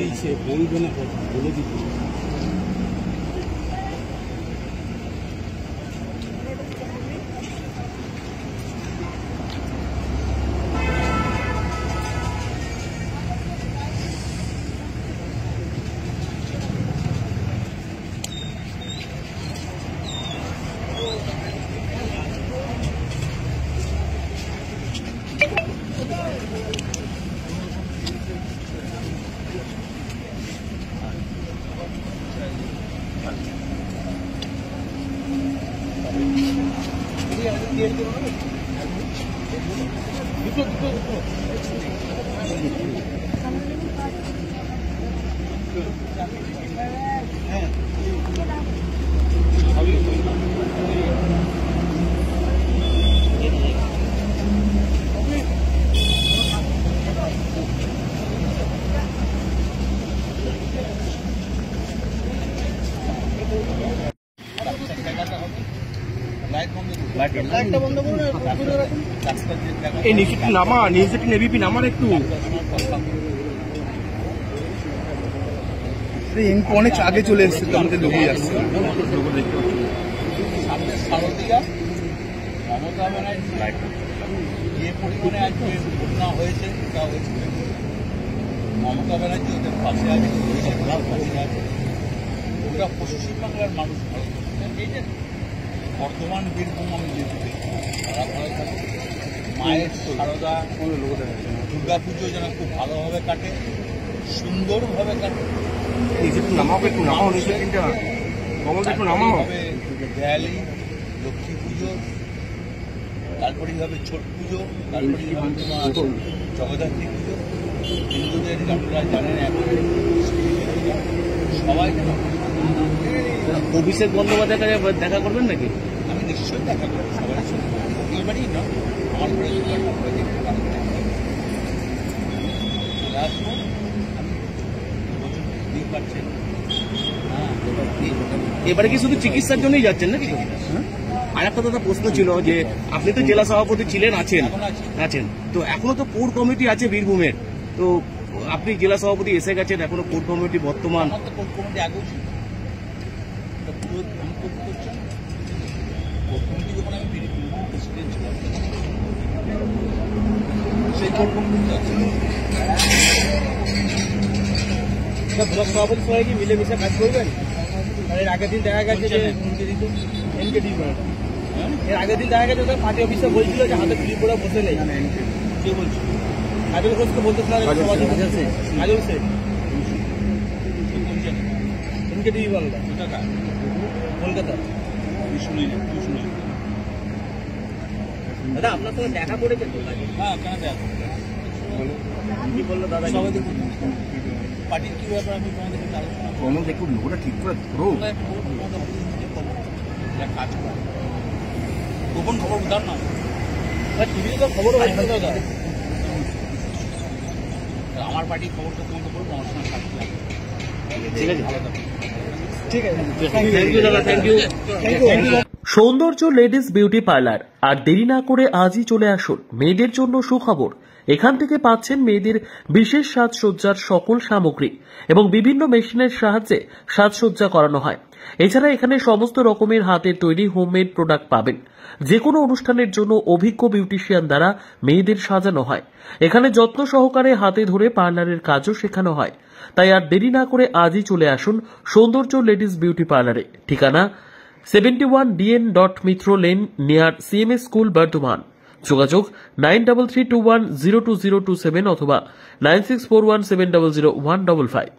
বলছে বলবে না বলে দিতে অনেক আগে চলে এসছে আমাদের লোগো আসছে শারদীয়া মমতা ব্যানার্জি যে পরিমাণে আজকে ঘটনা হয়েছে তা হয়েছে মমতা ব্যানার্জি ওদের পাশে আছে পাশে আছে ওরা পশ্চিমবাংলার মানুষ ভালো এই যে বর্তমান বীরভূম আমি যেতে তারা ভালো থাকে মায়ের শারদা দুর্গা পুজো যেন খুব ভালোভাবে কাটে সুন্দরভাবে কাটে দেয়ালি লক্ষ্মী পুজো তারপরেই হবে ছট পুজো তারপরেই হবে তোমার জগদ্ধাত্রী পুজো হিন্দুদের আপনারা জানেন এখন সবাই অভিষেক বন্দ্যোপাধ্যায় দেখা করবেন নাকি? আমি নিশ্চয়ই দেখা করবো সবার সঙ্গে এইবারই না আমার ঘরে আসবো বুঝতেই পারছেন। এবারে কি শুধু চিকিৎসার জন্যই যাচ্ছেন নাকি? আর একটা দাদা প্রশ্ন ছিল যে আপনি তো জেলা সভাপতি ছিলেন আছেন তো এখনো তো কোর কমিটি আছে বীরভূমের, তো আপনি জেলা সভাপতি এসে গেছেন, এখনো কোর কমিটি বর্তমান কোর কমিটি আগেও ছিল কোর কমিটি যখন আমি বীরভূম প্রেসিডেন্ট ছিলাম সেই কোর কমিটি আছে ব্লক সভাপতি সবাই কি মিলেমিশে কাজ করবেন? এর আগের দিন দেখা গেছে যে এনকেডি এর আগের দিন দেখা গেছে পার্টি অফিসে বলছিল যে হাতে ক্লিপ করে বসে নেই। কে বলছিল? কাজল ঘোষকে বলতেছিল কাজল শেখ এনকেডি বাংলা কলকাতা। দাদা আপনার সঙ্গে দেখা করেছেন তো? হ্যাঁ কেন দেখা কি বললো দাদা? সবাই দেখুন পার্টির কি ব্যাপার আমি তোমাদের কাছে আলোচনা দেখুন লোকটা ঠিক করে ধরো কাজ করে গোপন খবর দাও না টিভিতে তো খবর হচ্ছে দাদা। আমার পার্টির খবরটা তোমাকে বলবো আমার সঙ্গে থাকতে হবে। ঠিক আছে ভালো থাকবে। ঠিক আছে থ্যাংক ইউ দাদা থ্যাংক ইউ। সৌন্দর্য লেডিস বিউটি পার্লার। আর দেরি না করে আজই চলে আসুন। মেয়েদের জন্য সুখবর, এখান থেকে পাচ্ছেন মেয়েদের বিশেষ সাজসজ্জার সকল সামগ্রী এবং বিভিন্ন মেশিনের সাহায্যে সাজসজ্জা করানো হয়। এছাড়া এখানে সমস্ত রকমের হাতের তৈরি হোমমেড প্রোডাক্ট পাবেন। যে কোনো অনুষ্ঠানের জন্য অভিজ্ঞ বিউটিশিয়ান দ্বারা মেয়েদের সাজানো হয়। এখানে যত্ন সহকারে হাতে ধরে পার্লারের কাজও শেখানো হয়। তাই আর দেরি না করে আজই চলে আসুন সৌন্দর্য লেডিস বিউটি পার্লারে। ঠিকানা 71 DN Mitra lane near CMS school Bardhaman. যোগাযোগ 9331020027 অথবা 9641700155।